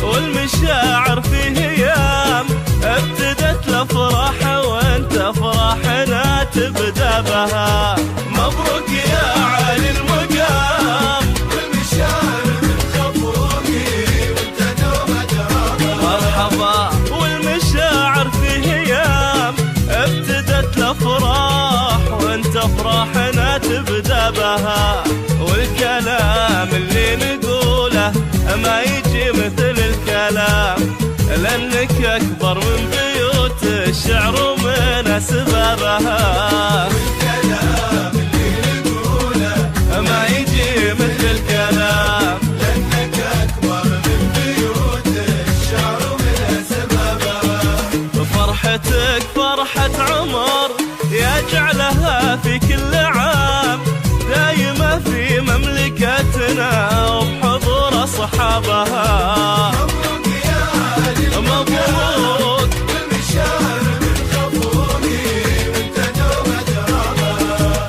والمشاعر في هيام ابتدت الافراح وانت فرحنا تبدا بها. مبروك يا عالي المقام والمشاعر من خفوقي وانت دوم درابها. مرحبا والمشاعر في هيام ابتدت الافراح وانت فرحنا تبدا بها. والكلام اللي نقوله ما يجي مثل الكلام لأنك أكبر من بيوت الشعر ومن أسبابها. والكلام اللي نقوله ما يجي مثل الكلام لأنك أكبر من بيوت الشعر ومن أسبابها. فرحتك فرحة عمر يجعلها في كل عام دايمة في مملكتنا وبحضور أصحابها. مبروك يا عالي مبروك والمشاعر من خفوقي وانت دوم درابها.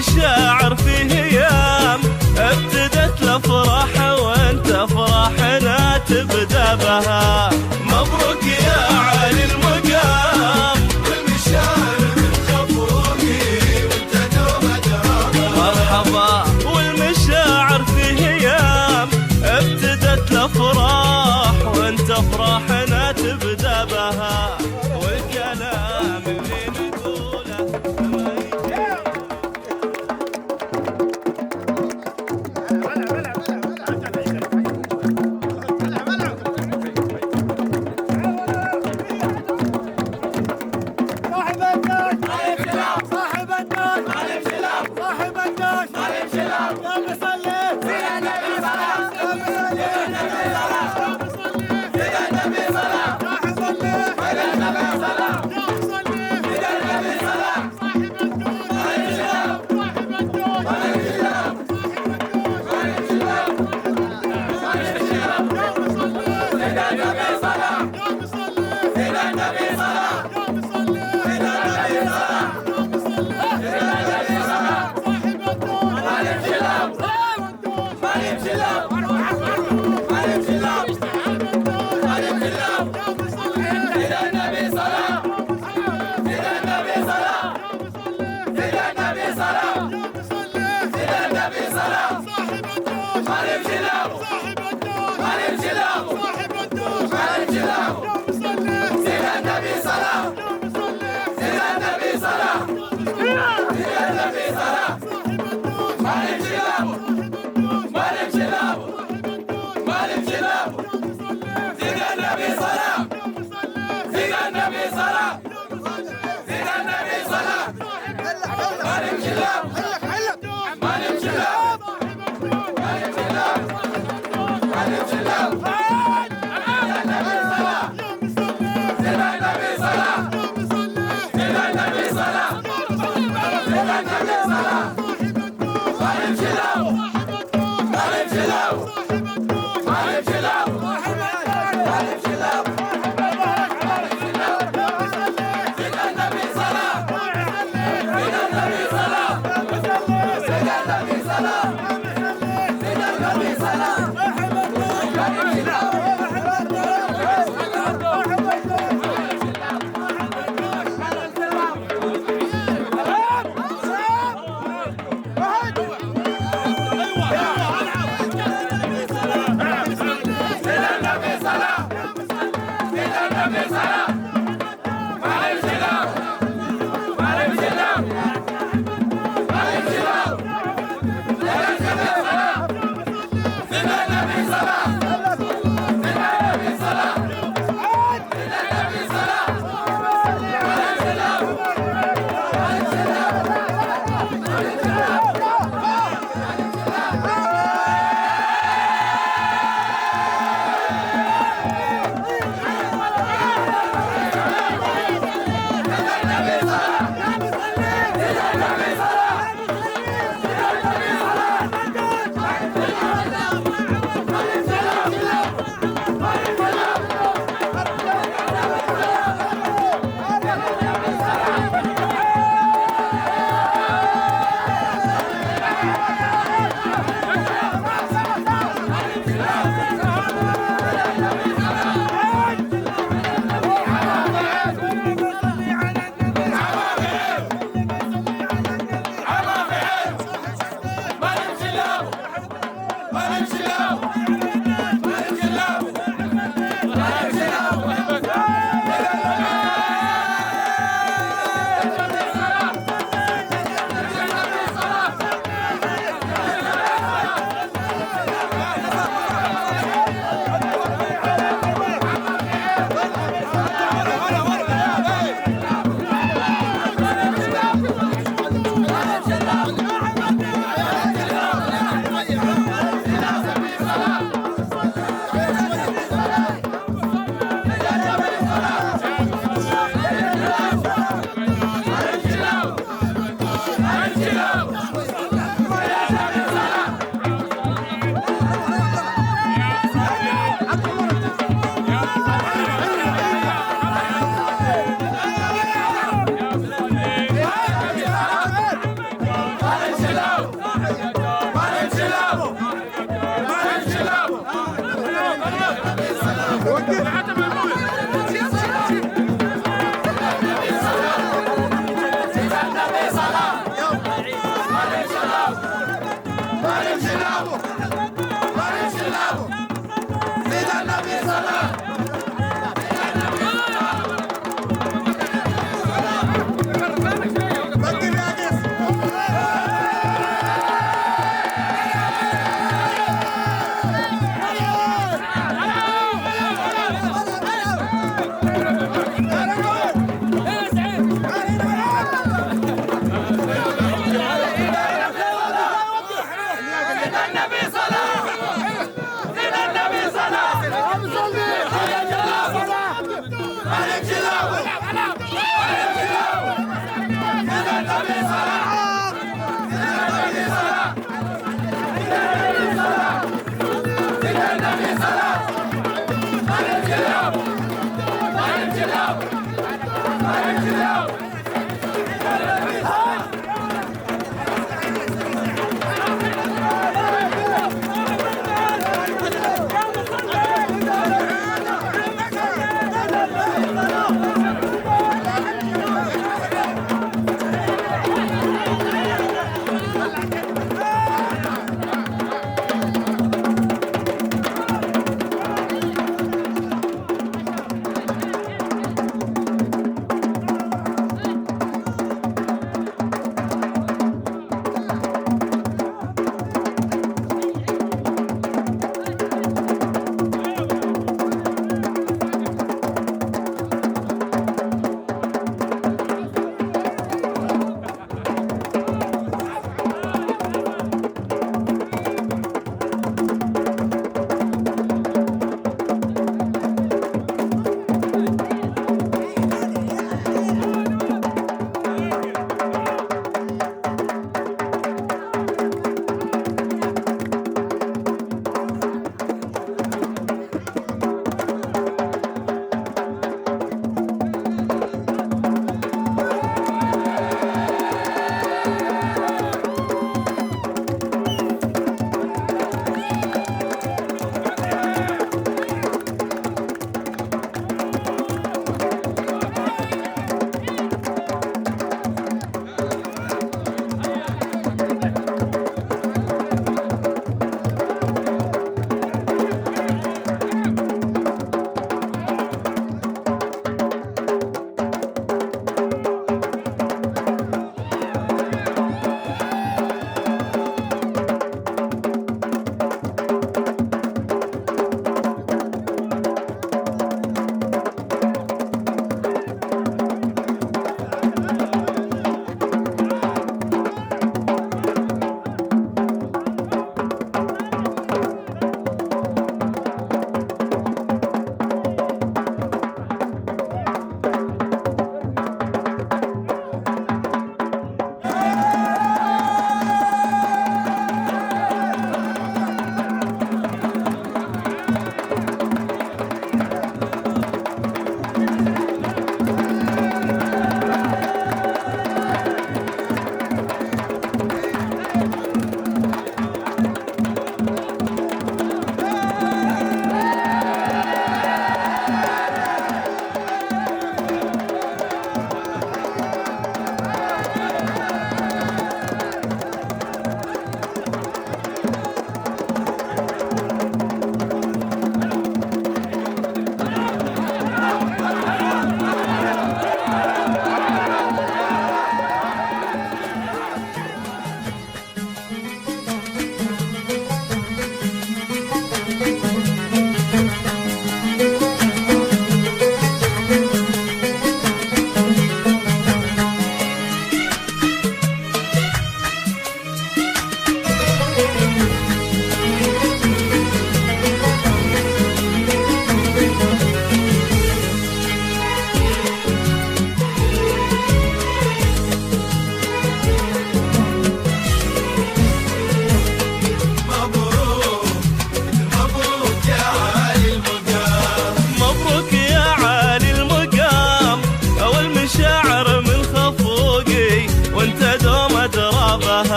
والمشاعر فيه ايام ابتدت الافراح وانت افراحنا تبدا بها. مبروك يا عالي المقام والمشاعر بتخفوقي وانت دوم درابها. مرحبا والمشاعر فيه ايام ابتدت الافراح وانت افراحنا تبدا بها. والكلام اللي نقوله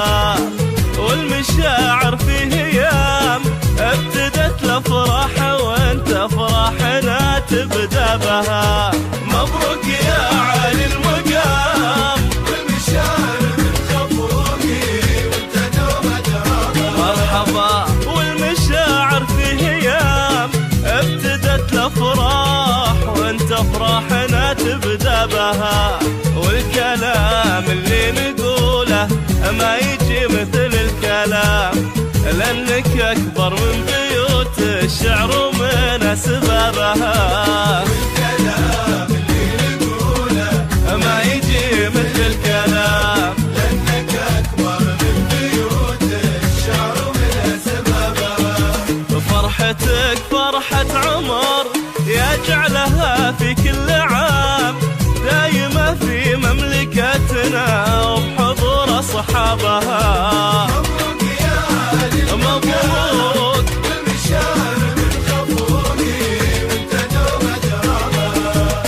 سبابها، والمشاعر في هيام ابتدت الافراح وانت افراحنا تبدا بها. مبروك يا عالي المقام، والمشاعر من خفوقي وانت دوم درابها. مرحبا والمشاعر في هيام ابتدت الافراح وانت افراحنا تبدا بها، والكلام اللي نقوله ما يجي مثل الكلام، لأنك أكبر من بيوت الشعر ومن أسبابها. والكلام اللي نقوله ما يجي مثل الكلام، لأنك أكبر من بيوت الشعر ومن أسبابها. فرحتك فرحة عمر يجعلها في كل عام دايمة في مملكتنا وبحضور أصحابها. مبروك يا عالي مبروك والمشاعر من خفوقي وانت دوم درابها.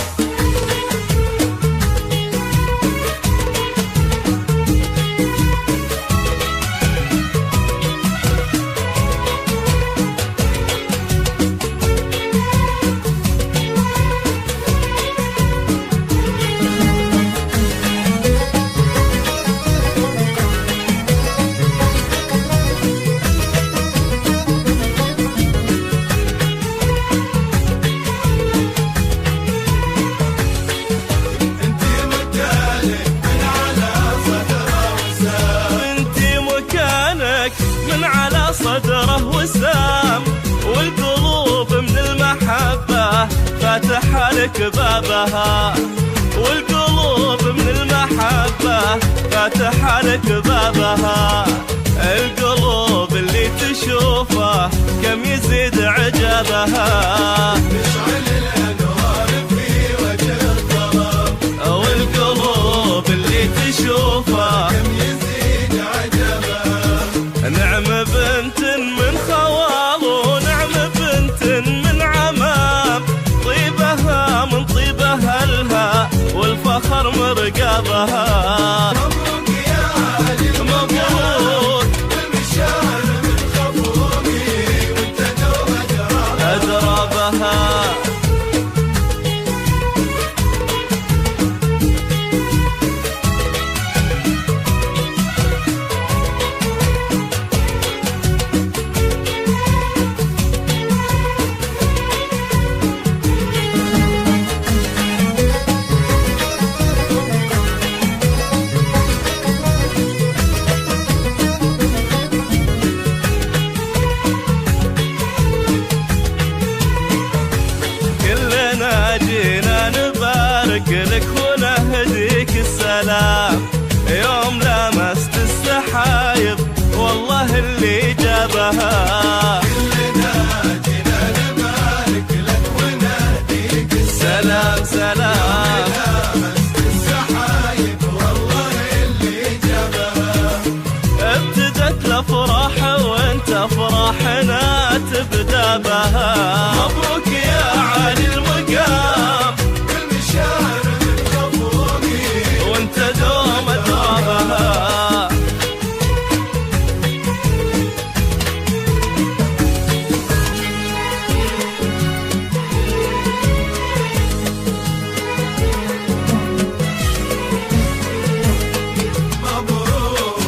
من على صدره وسام، والقلوب من المحبة فاتحة لك بابها، والقلوب من المحبة فاتحة لك بابها. القلوب اللي تشوفه كم يزيد عجبها، تشعل الأنوار في وجه الظلام، والقلوب اللي تشوفه كم يزيد عجبها. نعم بنت من خوال ونعم بنت من عمام، طيبها من طيب أهلها والفخر مرقبها. مبروك يا عالي مبروك والمشاعر من خفوقي وانت دوم درابها. أدرابها. جينا نبارك لك ونهديك السلام، يوم لمست السحايب والله اللي جابها. كلنا جينا نبارك لك ونهديك سلام سلام، لمست السحايب والله اللي جابها. ابتدت الافراح وانت افراحنا تبدا بها. مبروك يا عالي المقام، والمشاعر من خفوقي وانت دوم درابها. مبروك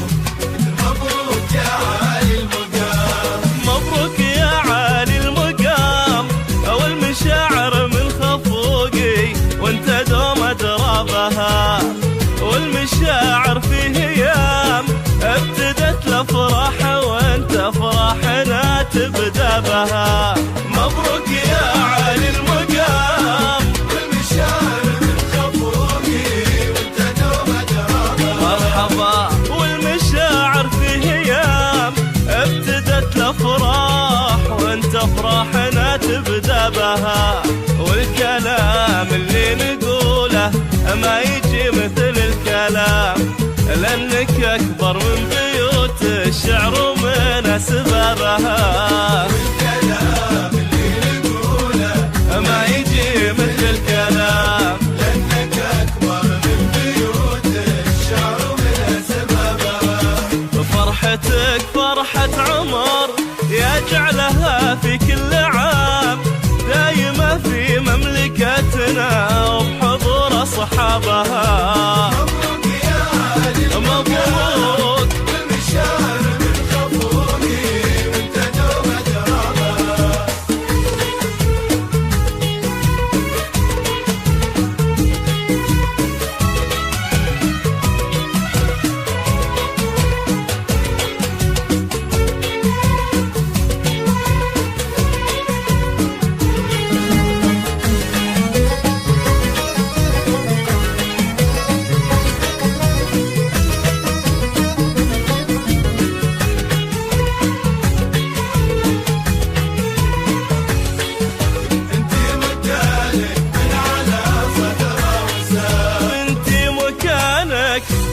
مبروك يا عالي المقام. مبروك يا عالي المقام، والمشاعر من خفوقي وانت دوم درابها، والمشاعر في هيام ابتدت الافراح وانت افراحنا تبدا بها. مبروك يا عالي المقام، والمشاعر من خفوقي وانت دوم درابها. مرحبا والمشاعر في هيام ابتدت الافراح وانت افراحنا تبدا بها، والكلام اللي نقوله ما يجي مثل الكلام، لأنك أكبر من بيوت الشعر ومن أسبابها. الكلام اللي نقوله ما يجي مثل الكلام، لأنك أكبر من بيوت الشعر ومن أسبابها. فرحتك فرحة عمر يجعلها في كل عام دايمة في مملكتنا وبحضور أصحابها. مبروك يا علي مبروك بالمشاعر من خفوقي وانت دوم ترابها.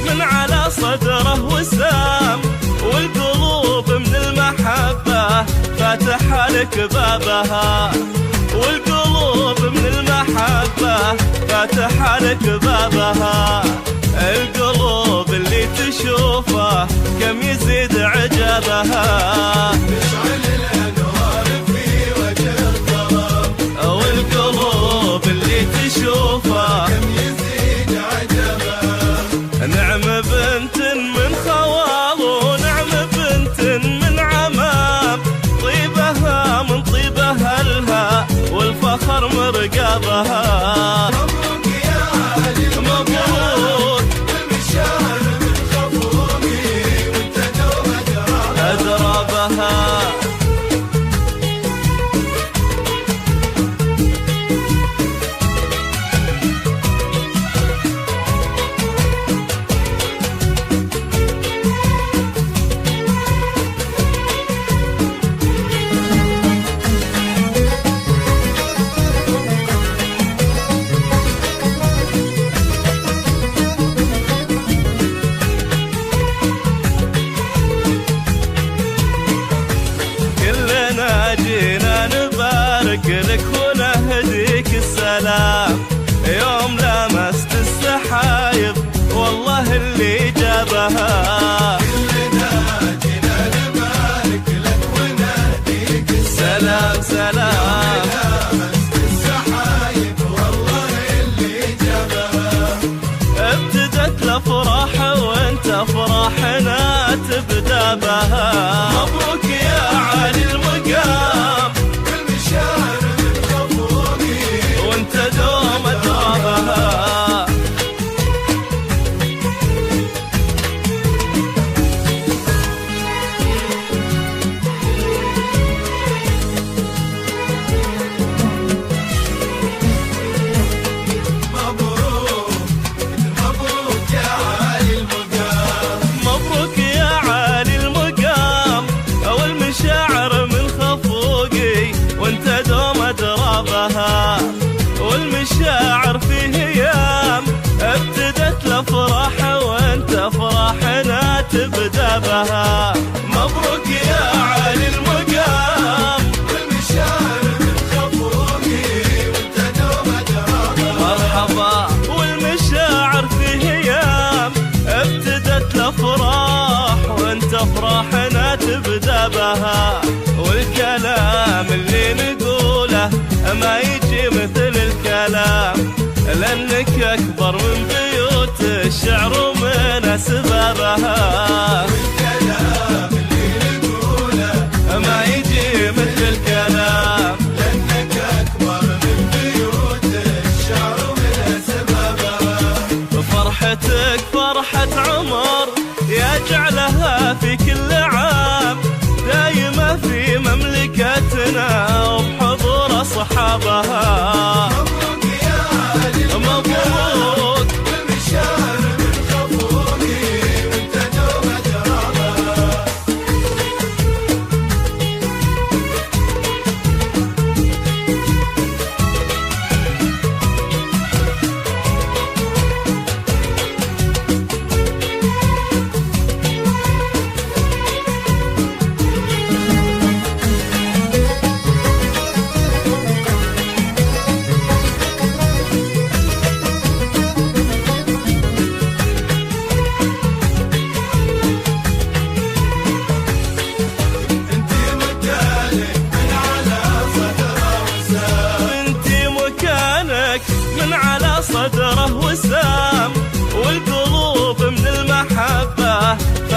من على صدره وسام والقلوب من المحبة فاتحة لك بابها. والقلوب من المحبة فاتحة لك بابها. القلوب اللي تشوفه كم يزيد عجبها. تشعل الأنوار في وجه الظلام. والقلوب اللي تشوفه كم يزيد عجبها. نعم بنت من خوال ونعم بنت من عمام طيبها من طيب أهلها والفخر مرقبها. مبروك يا علي مبروك بالمشاعر من خفوقي وانت دوم أدرابها. جينا نبارك لك ونهديك السلام يوم لمست السحايب والله اللي جابها. كلنا جينا نبارك لك ونهديك سلام سلام لمست السحايب والله اللي جابها. ابتدت الافراح وانت افراحنا تبدا بها. مبروك يا علي المقام بالمشاعر من خفوقي وانت دوم ترابها. مبروك مبروك يا علي المقام. مبروك يا علي المقام والمشاعر من خفوقي وانت دوم درابها. والمشاعر في هيام ابتدت الافراح وانت افراحنا تبدا بها. مبروك يا علي المقام بالمشاعر من خفوقي وانت دوم درابها. مرحبا. والمشاعر في هيام ابتدت الافراح وانت افراحنا تبدا بها. والكلام اللي نقوله ما يجي مثل الكلام لانك اكبر من بيوت الشعر ومن اسبابها. الكلام اللي نقوله ما يجي مثل الكلام لأنك أكبر من بيوت الشعر ومن سببها. فرحتك فرحة عمر يجعلها في كل عام دايمة في مملكتنا وبحضور أصحابها. مبروك يا علي مبروك بالمشاعر من خفوقي وانت دوم ترابها.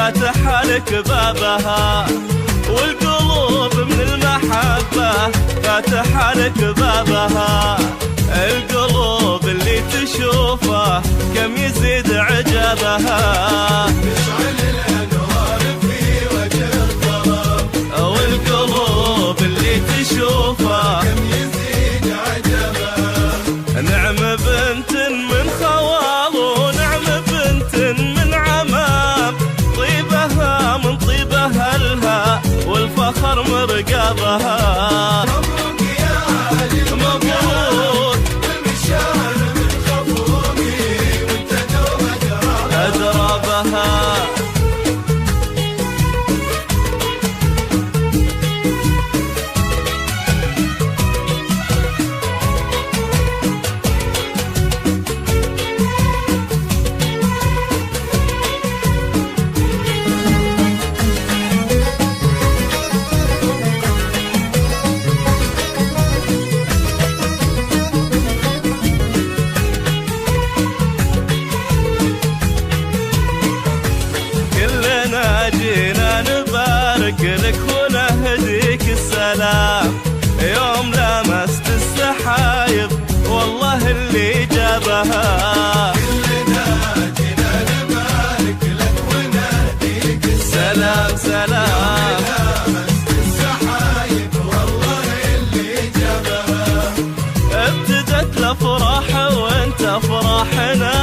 فاتح لك بابها، والقلوب من المحبة فاتح لك بابها. القلوب اللي تشوفه كم يزيد عجبها، تشعل الأنوار في وجه الظلام، والقلوب اللي تشوفه كم يزيد عجبها. نعم بنت من خوال ونعم بنت من عمام، طيبها من طيب أهلها والفخر مرقبها. مبروك يا علي مبروك والمشاعر من خفوقي وانت دوم أدرابها. جينا نبارك لك ونهديك السلام، يوم لمست السحايب والله اللي جابها. كلنا جينا نبارك لك ونهديك سلام سلام، لمست السحايب والله اللي جابها. ابتدت الافراح وانت افراحنا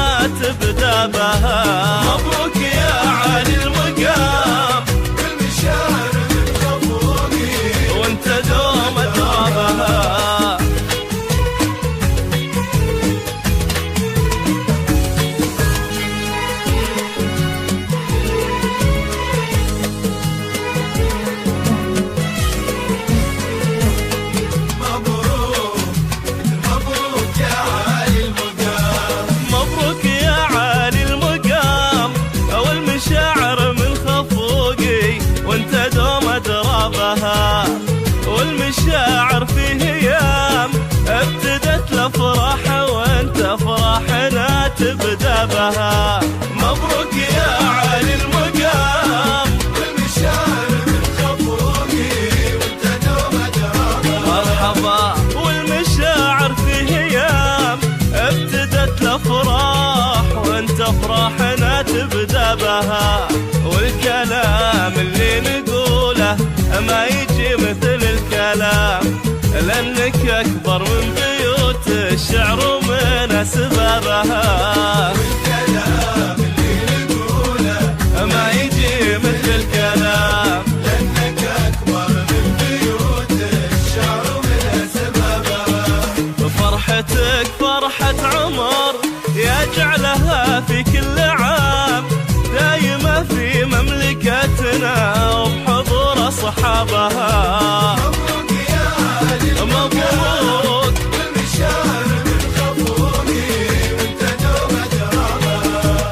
تبدا بها. مبروك يا علي المقام والمشاعر من خفوقي وانت دوم ادرابها. مبروك مبروك يا علي المقام، مبروك يا علي المقام، والمشاعر من خفوقي وانت دوم ادرابها. والمشاعر فيه ايام ابتدت الافراح وانت افراحنا تبدا بها. مبروك يا علي المقام، والمشاعر من خفوقي وانت دوم ادرابها. مرحبا. والمشاعر فيه ايام ابتدت الافراح وانت افراحنا تبدا بها. والكلام اللي نقوله ما يجي مثل الكلام، لانك اكبر من بيوت الشعر ومن اسبابها. الكلام اللي نقوله ما يجي مثل الكلام، لأنك أكبر من بيوت الشعر ومن سببها. فرحتك فرحة عمر يجعلها في كل عام، دايمة في مملكتنا وبحضور أصحابها. مبروك يا علي مبروك والمشاعر من خفوقي وانت دوم أدرابها.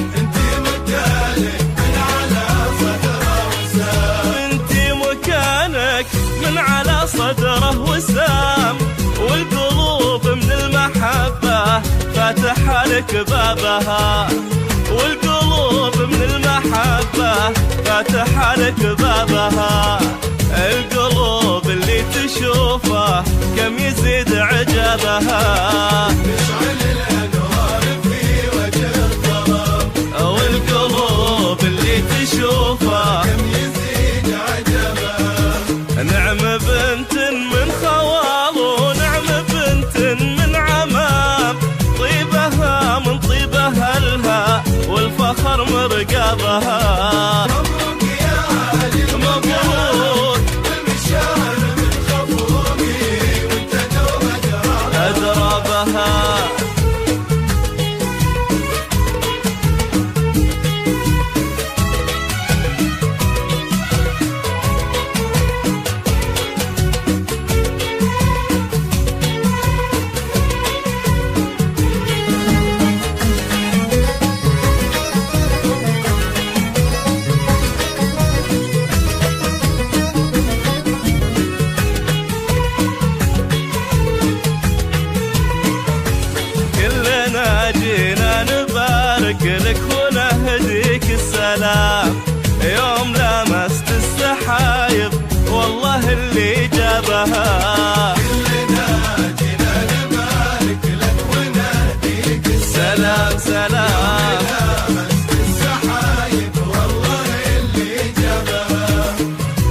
انتي مكانك من على صدره وسام، انتي مكانك من على صدره وسام، والقلوب من المحبة فاتح لك بابها. والقلوب من المحبة فاتح لك بابها. القلوب اللي تشوفه كم يزيد عجبها، تشعل الأنوار في وجه الظلام، والقلوب اللي تشوفه كم يزيد عجبها. نعم بنت من خوال ونعم بنت من عمام، طيبها من طيب أهلها والفخر مرقبها. مبروك يا علي مبروك والمشاعر من خفوقي وانت دوم أدرابها. أدرابها. تبدأ كلنا جينا نبارك لك ونهديك سلام سلام السحايب والله اللي جابها.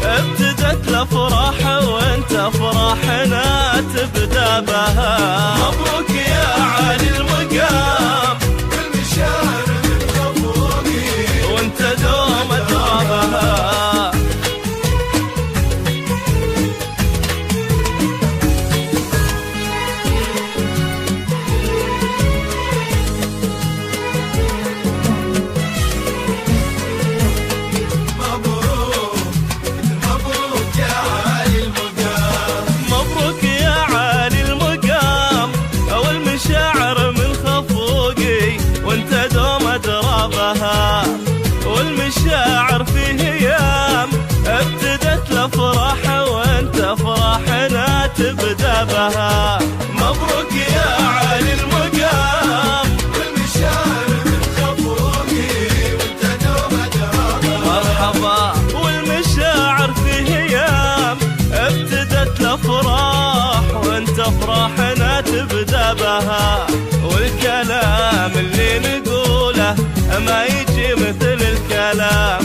ابتدت الافراح وانت افراحنا تبدا بها. مبروك يا عالي المقام بالمشاعر الخفوقي وانت دوم ادرابها. مبروك يا عالي المقام. مبروك يا عالي المقام والمشاعر من خفوقي وانت دوم ادرابها. والمشاعر فيه ايام ابتدت الافراح وانت افراحنا تبدا بها. مبروك يا عالي المقام بالمشاعر الخفوقي وانت دوم ادرابها. مرحبا. والمشاعر فيه ايام ابتدت الافراح وانت افراحنا تبدا بها. والكلام اللي نقوله ما يجي مثل الكلام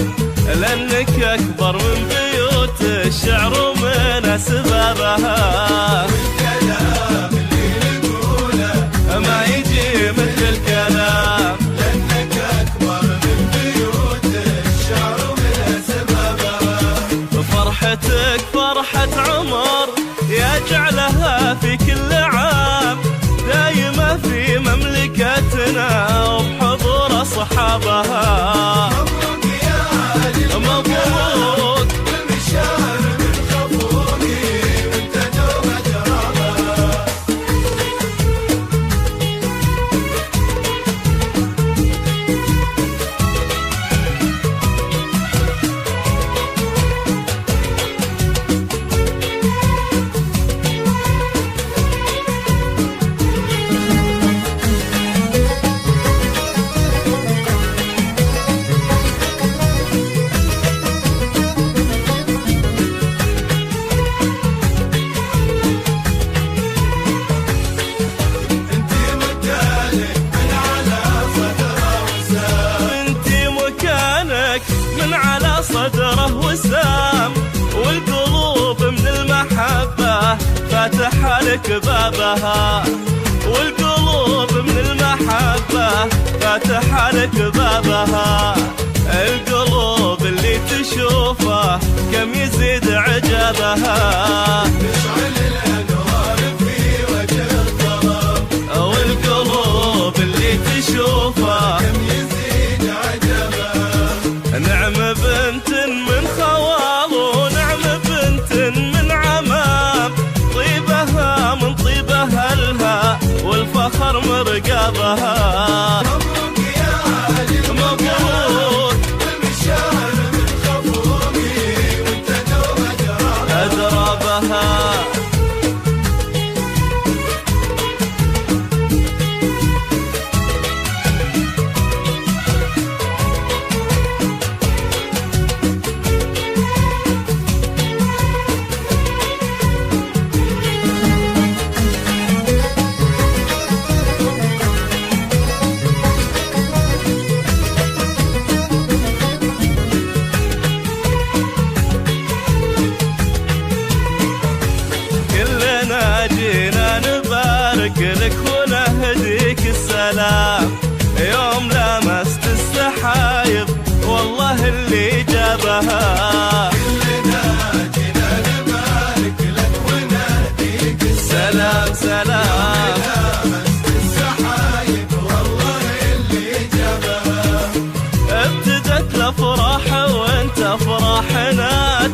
لانك اكبر من بيوت الشعر ومن اسبابها. الكلام اللي نقوله ما يجي مثل الكلام لأنك أكبر من بيوت الشعر ومن أسبابها. فرحتك فرحة عمر يجعلها في كل عام دايمة في مملكتنا وبحضور أصحابها. مبروك يا عالي مبروك بالمشاعر الخفوقي وانت دوم أدرابها. انتي مكانك من على صدره وسام. انتي مكانك من على صدره وسام. والقلوب من المحبة فاتحة لك بابها. والقلوب من المحبة فاتحة لك بابها. القلوب اللي تشوفه كم يزيد عجبها. تشعل الأنوار في وجه الظلام. والقلوب اللي تشوفه كم يزيد عجبها. نعم بنت من خوال ونعم بنت من عمام. طيبها من طيب أهلها والفخر مرقبها. مبروك يا عالي مبروك بالمشاعر الخفوقي وانت دوم أدرابها. أدرابها. كلنا جينا نبارك لك ونهديك السلام. يوم لمست السحايب والله اللي جابها. كلنا جينا نبارك لك ونهديك سلام سلام لامست السحايب والله اللي جابها. ابتدت الافراح وانت افراحنا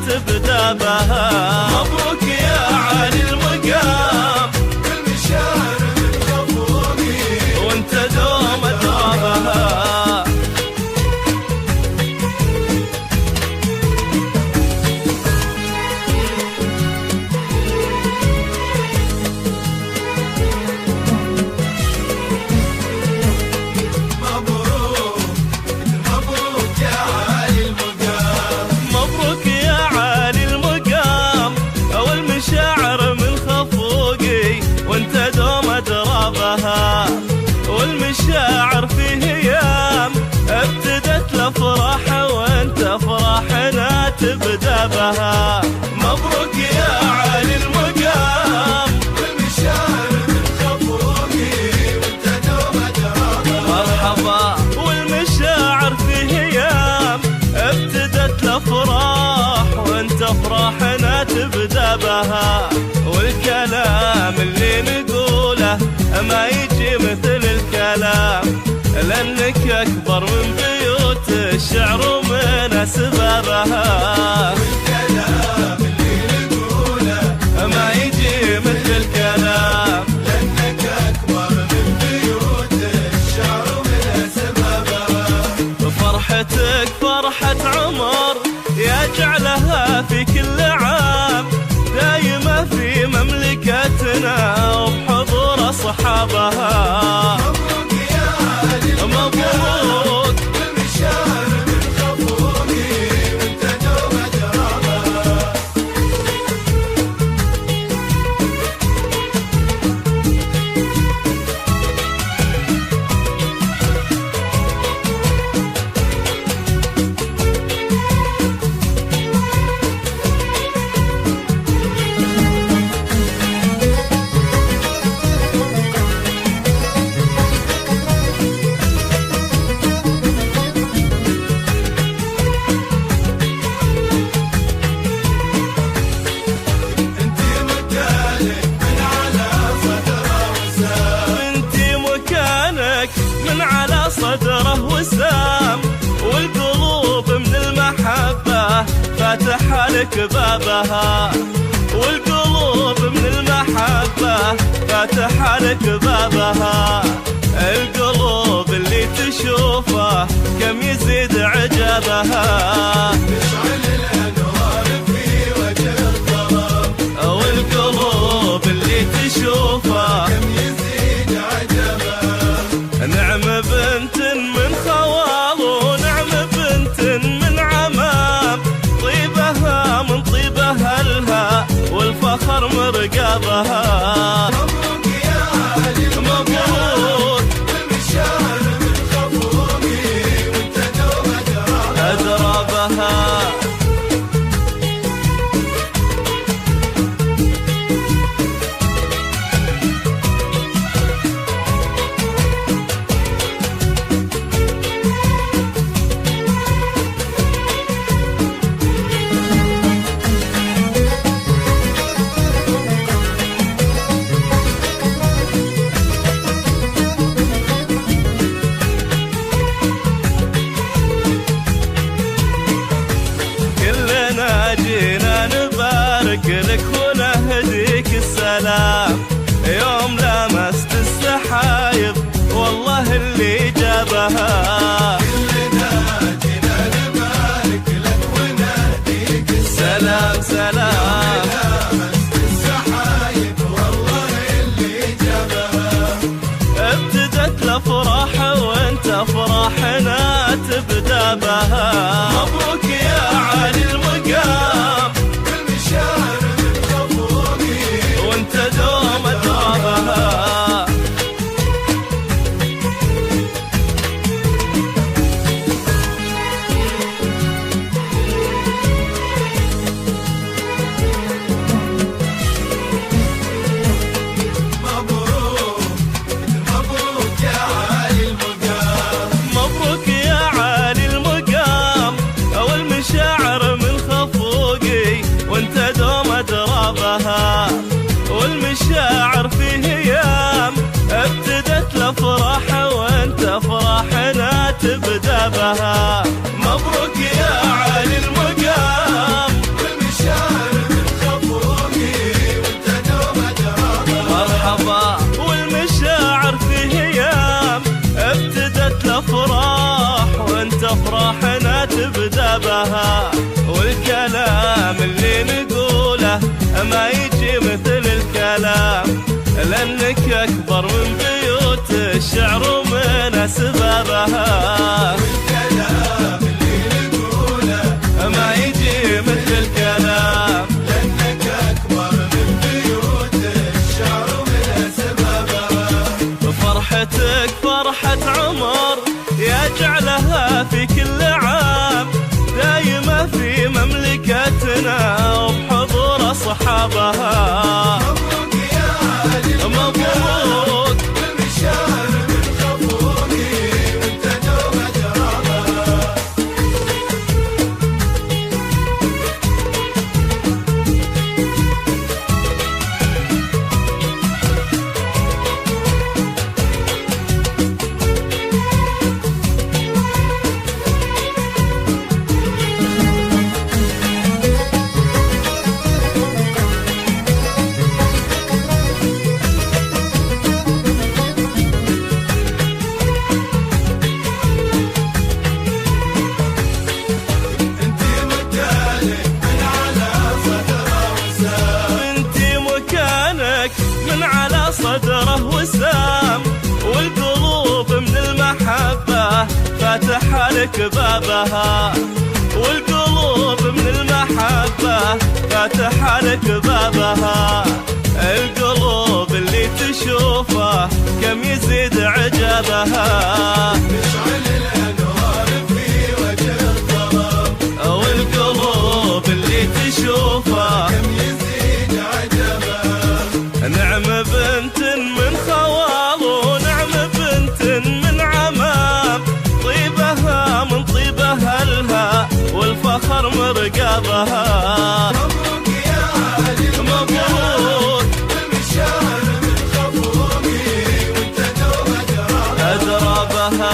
تبدا بها. مبروك يا عالي المقام بالمشاعر الخفوقي وانت دوم ادرابها. تبدأ بها. مبروك يا عالي المقام والمشاعر من خفوقي وانت دوم أدرابها. مرحبا والمشاعر في هيام ابتدت الافراح وانت افراحنا تبدأ بها. والكلام اللي نقوله ما يجي مثل الكلام لأنك أكبر من بيوت الشعر ومن أسبابها. والكلام اللي نقوله ما يجي مثل الكلام لأنك أكبر من بيوت الشعر ومن أسبابها. فرحتك فرحة عمر يجعلها في كل عام دايمة في مملكتنا وبحضور أصحابها. مبروك يا عالي مبروك والمشاعر من خفوقي وانت دوم أدرابها. من على صدره وسام والقلوب من المحبة فاتحة لك بابها. والقلوب من المحبة فاتحة لك بابها. القلوب اللي تشوفه كم يزيد عجبها. تشعل الأنوار في وجه الظلام. والقلوب اللي تشوفه كم يزيد عجبها. نعم بنت من خوال ونعم بنت من عمام طيبها من طيب أهلها والفخر مرقبها. مبروك يا عالي مبروك والمشاعر من خفوقي وانت دوم أدرابها. جينا نبارك لك ونهديك السلام يوم لمست السحايب والله اللي جابها. كلنا جينا نبارك لك ونهديك سلام سلام لمست السحايب والله اللي جابها. ابتدت الافراح وانت افراحنا تبدأ بها. مبروك يا عالي المقام والمشاعر من خفوقي وانت دوم أدرابها. مبروك مبروك يا عالي المقام. مبروك يا عالي المقام والمشاعر من خفوقي وانت دوم أدرابها. والمشاعر في هيام ابتدت الافراح وانت افراحنا تبدأ بها. مبروك يا عالي المقام والمشاعر من خفوقي وانت دوم أدرابها. مرحبا والمشاعر في هيام ابتدت الافراح وانت افراحنا تبدأ بها. والكلام اللي نقوله ما يجي مثل الكلام لأنك أكبر من بيوت الشعر ومن أسبابها. والكلام اللي نقوله ما يجي مثل الكلام لأنك أكبر من بيوت الشعر ومن أسبابها. فرحتك فرحة عمر يجعلها في كل عام دايمة في مملكتنا فرحتنا وبحضور أصحابها. مبروك يا علي مبروك والمشاعر من خفوني وانت دوم أجرابها. انتي مكانك من على صدره وسام، والقلوب من المحبة فاتحة لك بابها. والقلوب من المحبة فاتحة لك بابها. القلوب اللي تشوفه كم يزيد عجبها. تشعل الأنوار في وجه الظلام، والقلوب اللي تشوفه كم يزيد عجبها. نعم بنت من خوال ونعم بنت من عمام، طيبها من طيب أهلها والفخر مرقبها. مبروك يا علي مبروك والمشاعر من خفوني وانت دوم أجرابها. أدربها.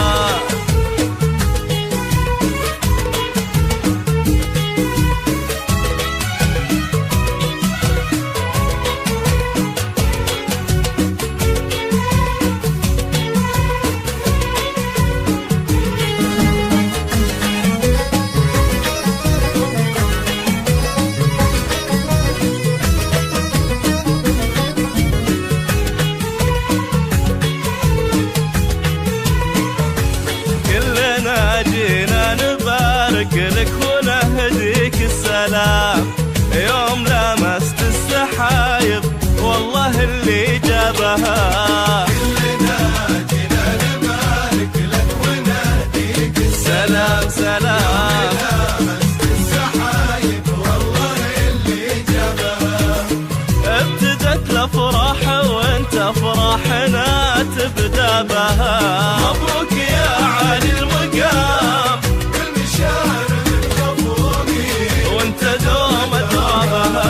كلنا جينا نبارك لك ونهديك السلام، يوم لمست السحايب والله اللي جابها. كلنا جينا نبارك لك ونهديك سلام سلام لمست السحايب والله اللي جابها. ابتدت الافراح وانت افراحنا تبدا بها. مبروك يا علي المقام والمشاعر من خفوني وانت دوم ادرابها.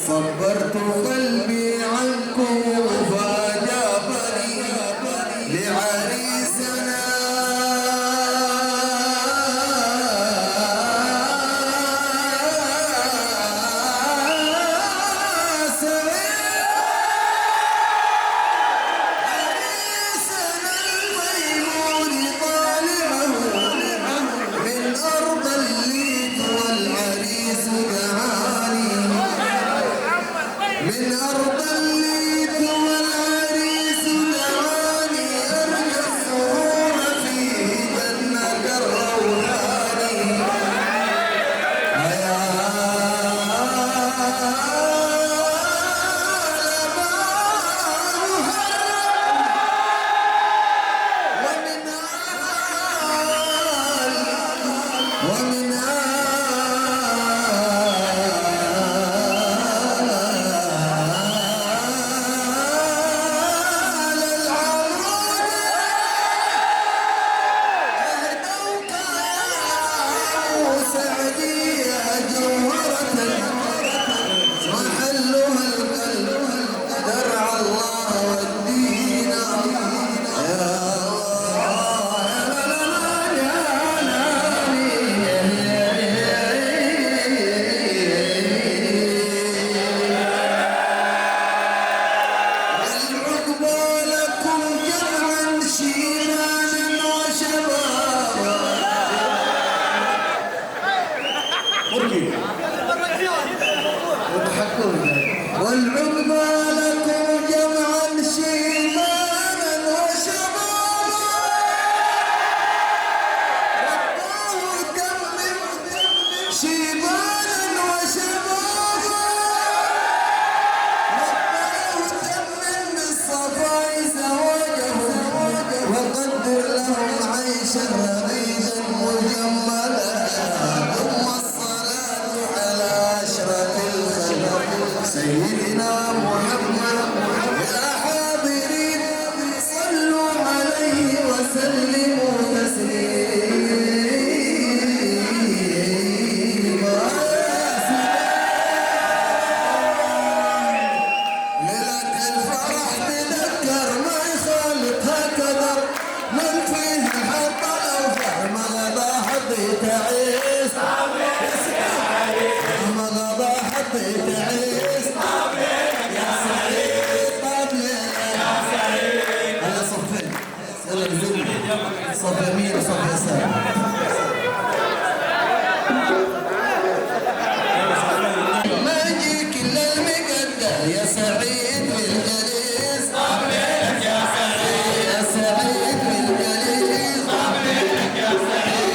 صبرت قلبي عنكم فأجابني لعريسنا عريسنا الميمون طالبه من أرض الليث والعريس دعاني من أرض الليث والعريس دعاني أرجى السرور فيه جنة الروحاني يا ومن محلها القلب درع الله والدين يا العقبى لكم جمعا شيبانا وشبابا والعقبى لكم جمعا شيبانا وشبابا رباه تمم شيبانا وشبابا رباه تمم بالصفاء زواجهم وقدر لهم عيشا رغيدا مجملا ثم الصلاة على أشرف الخلق سيدنا محمد يا حاضرين صلوا عليه وسلموا تسليما ليلة الفرح تذكر ما يخالطها كدر من فيها حط الأوفى مغضى حطي تعيس مغضى حطي تعيس يا سعيد يا سعيد على صفين يلا نزل صف يمين وصف يسار ما يجيك الا المقدر يا سعيد بالجليس يا سعيد يا سعيد بالجليس يا سعيد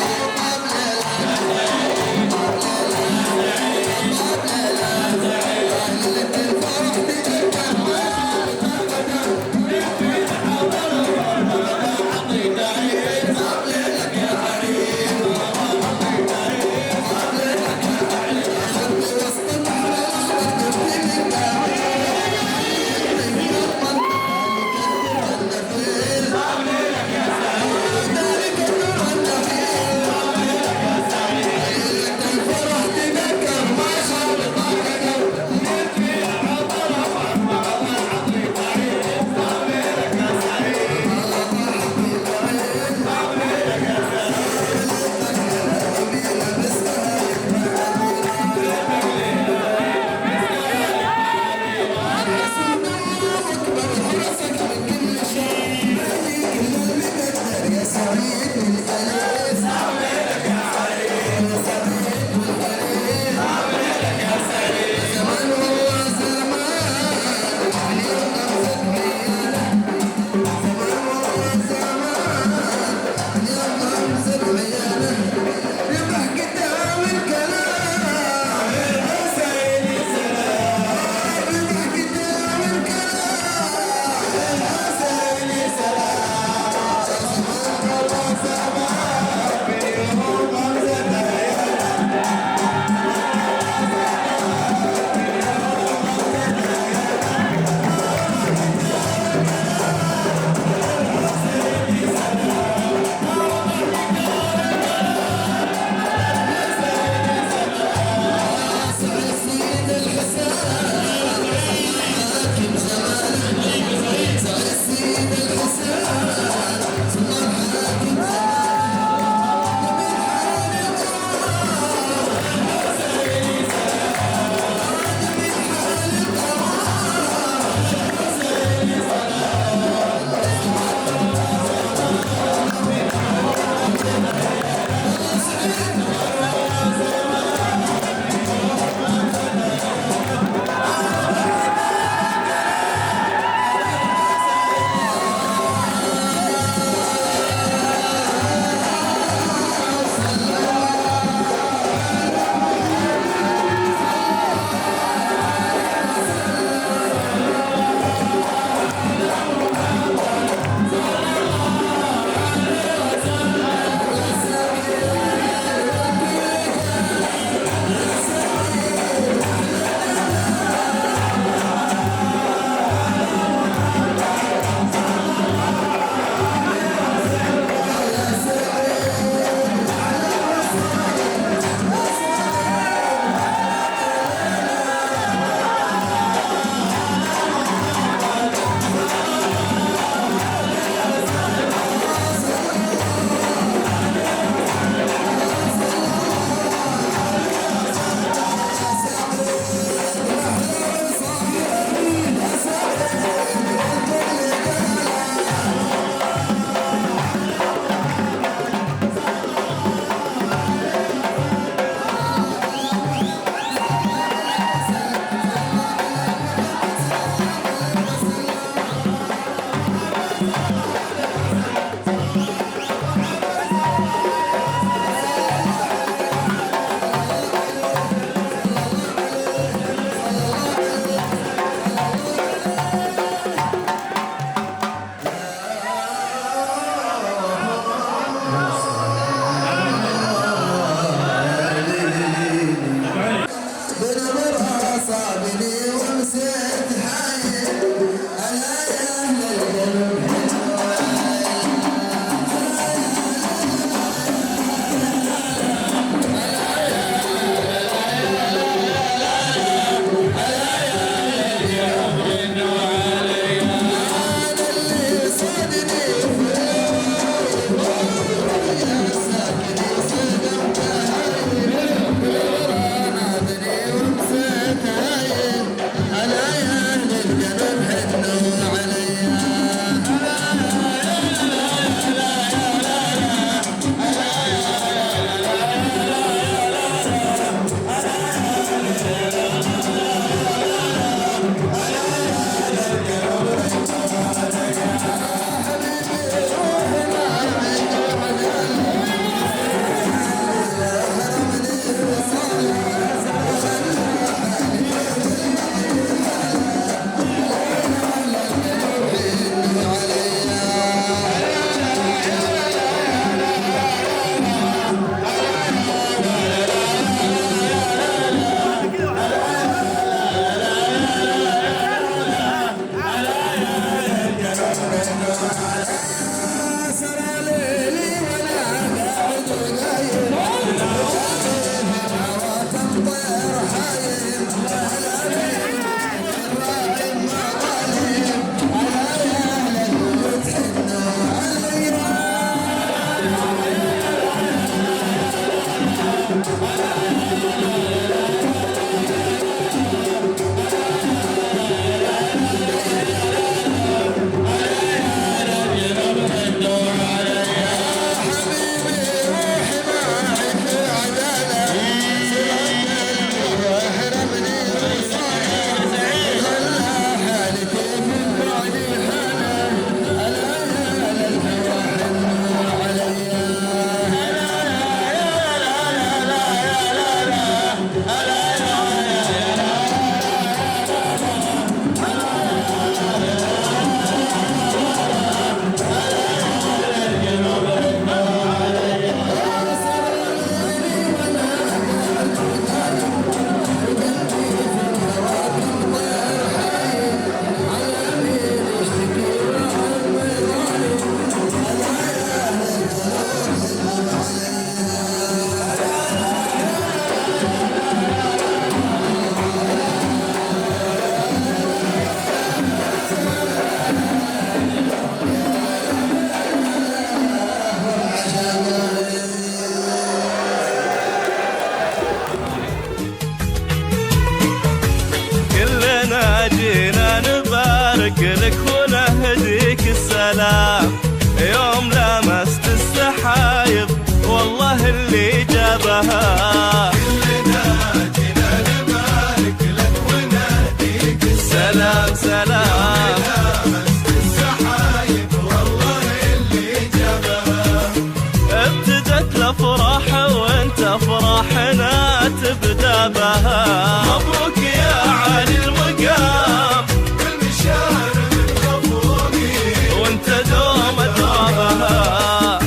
تبدابها. مبروك يا عالي المقام بالمشاعر متفوقي وانت دوم دوامها.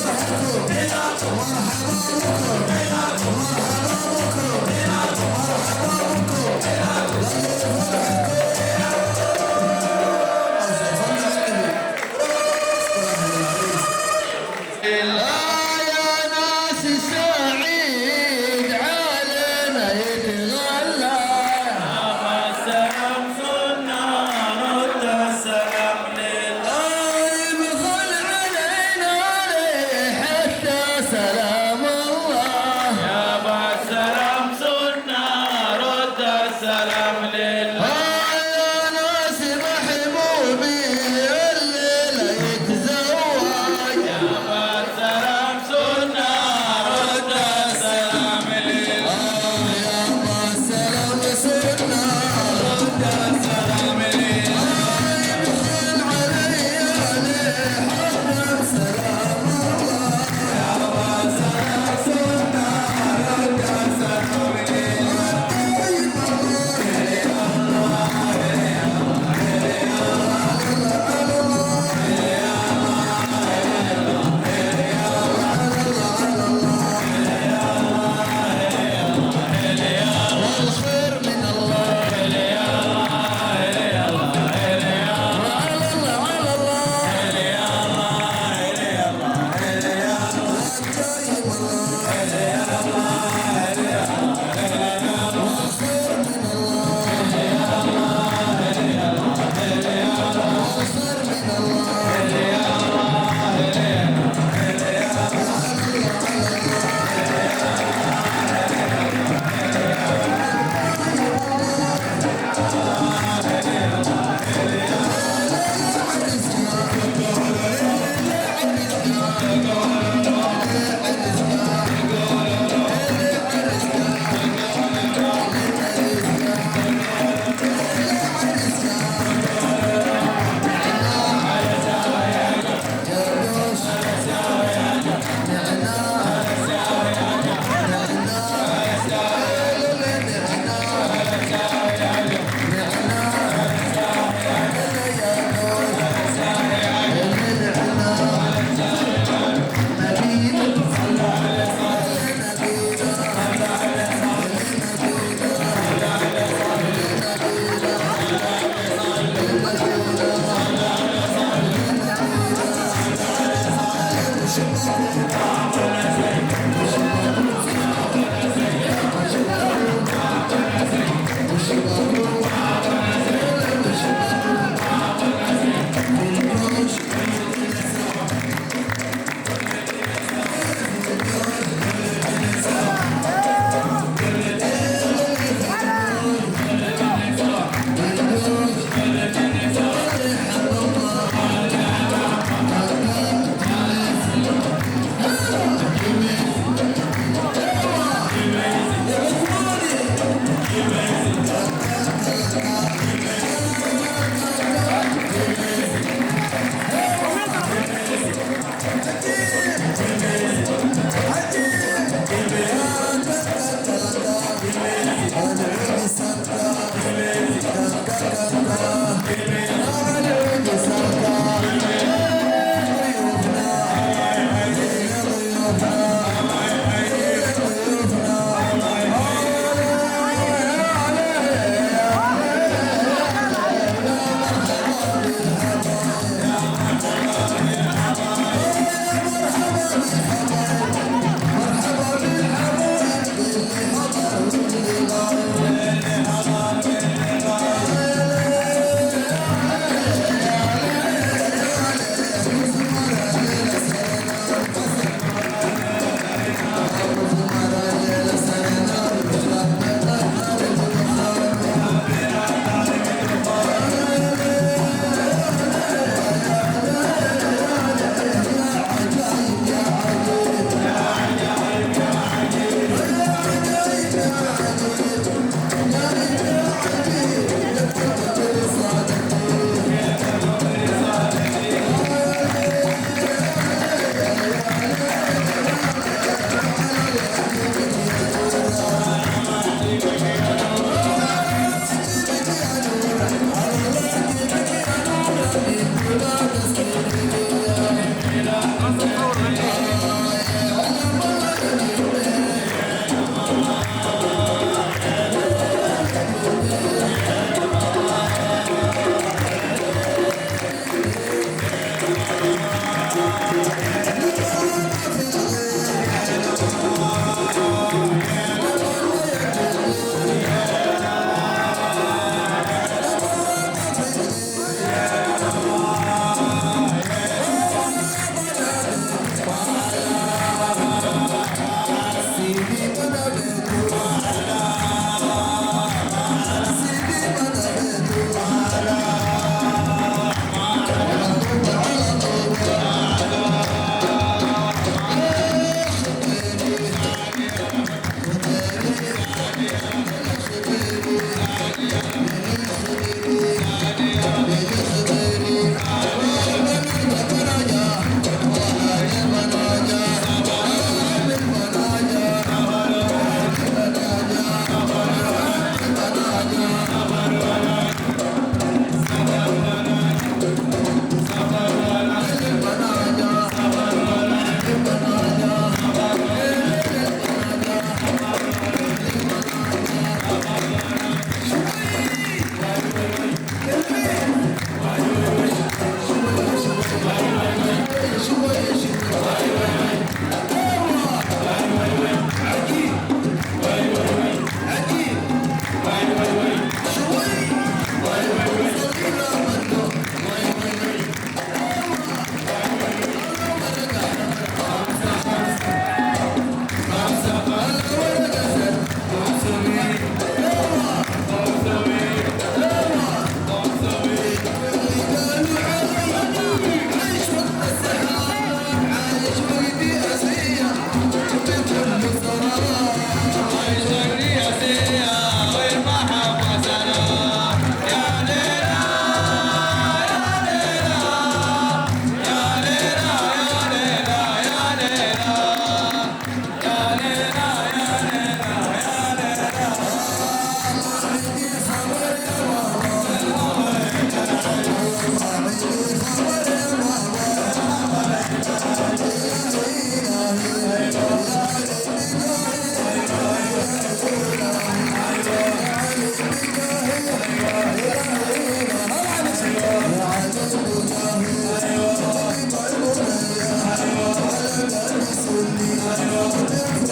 مرحبا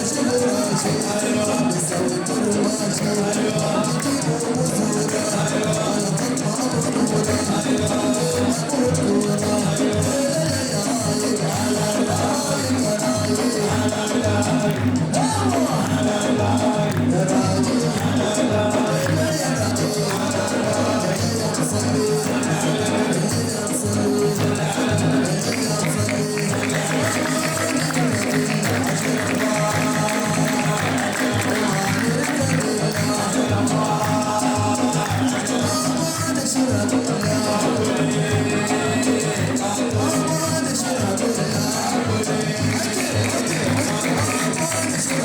Let's go.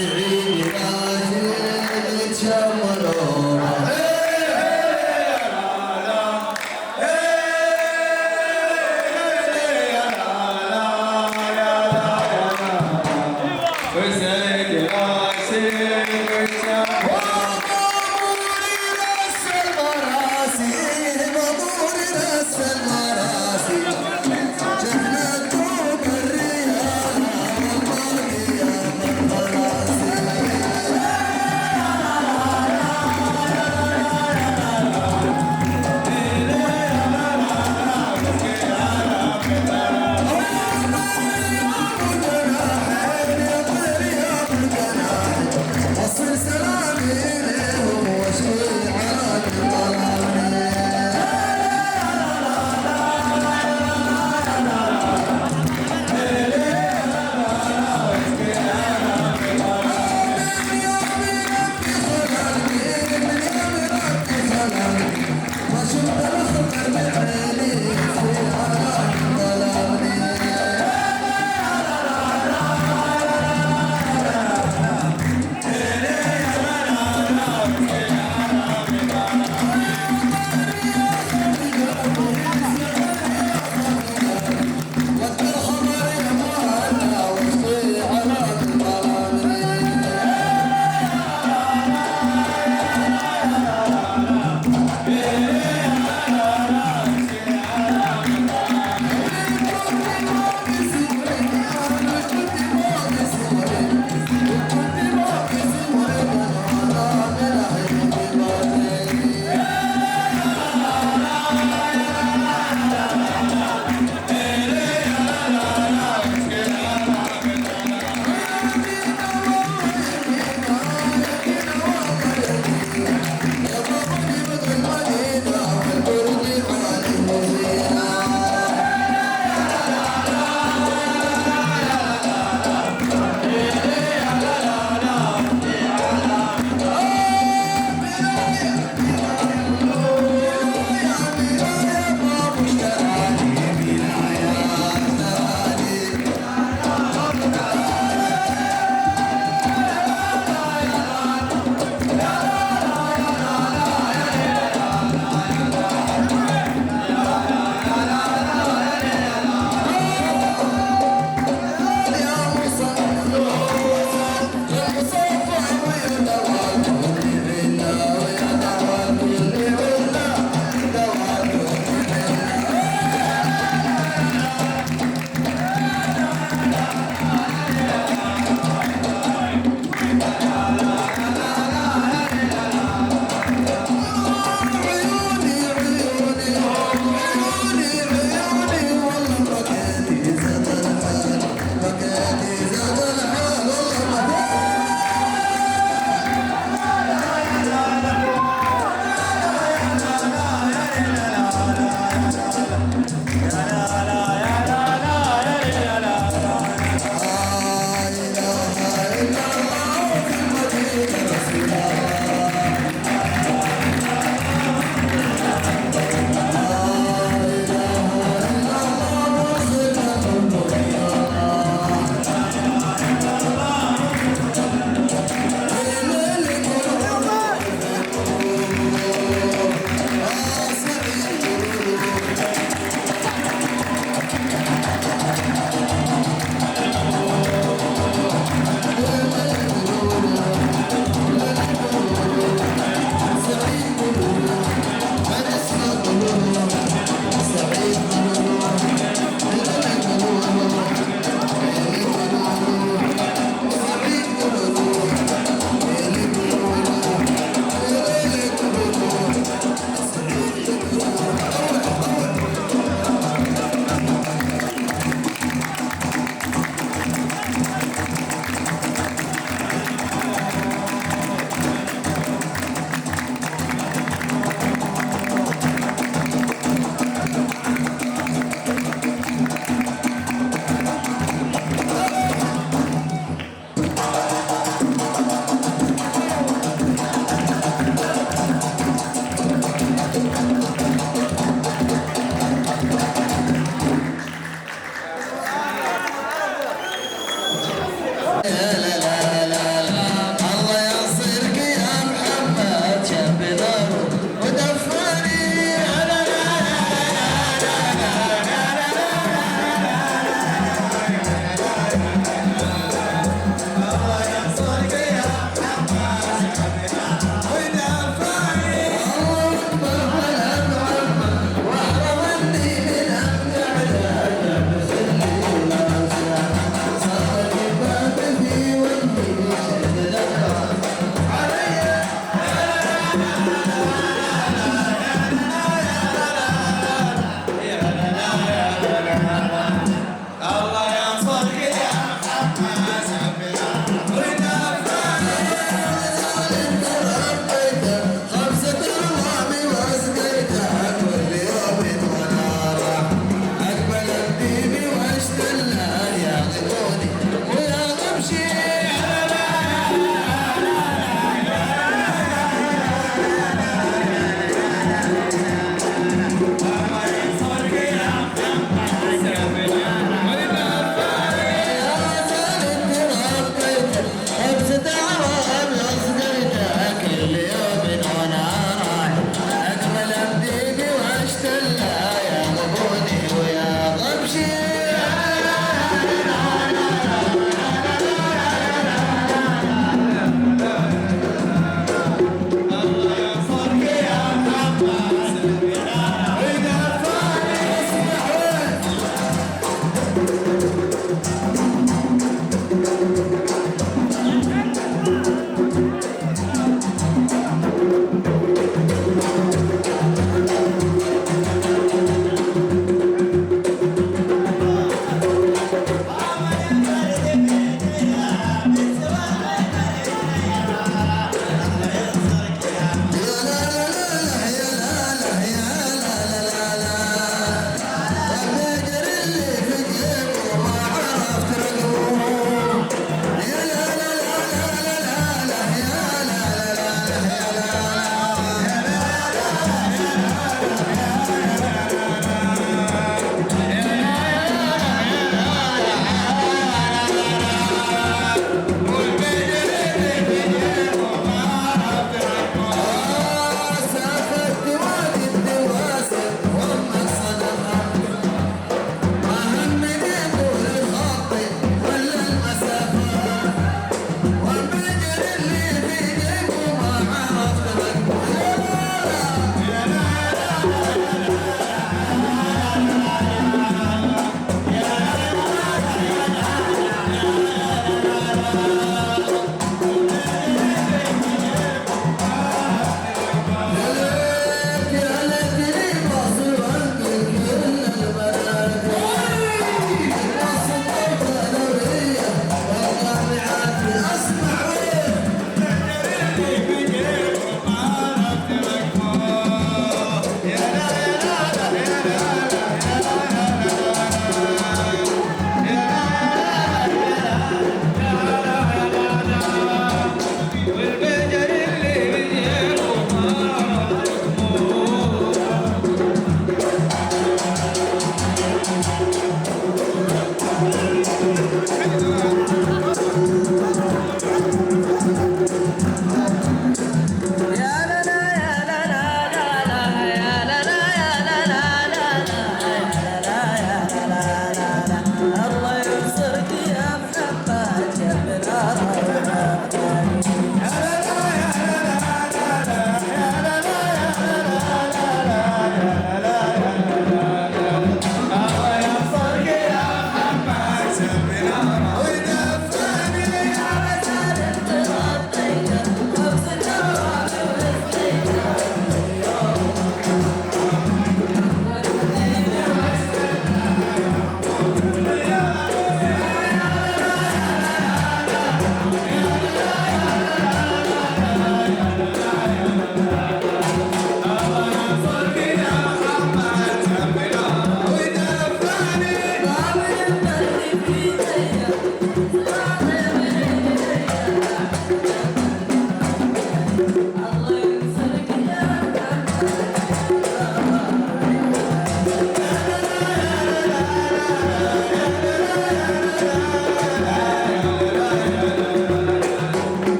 سعيد ماجد شمر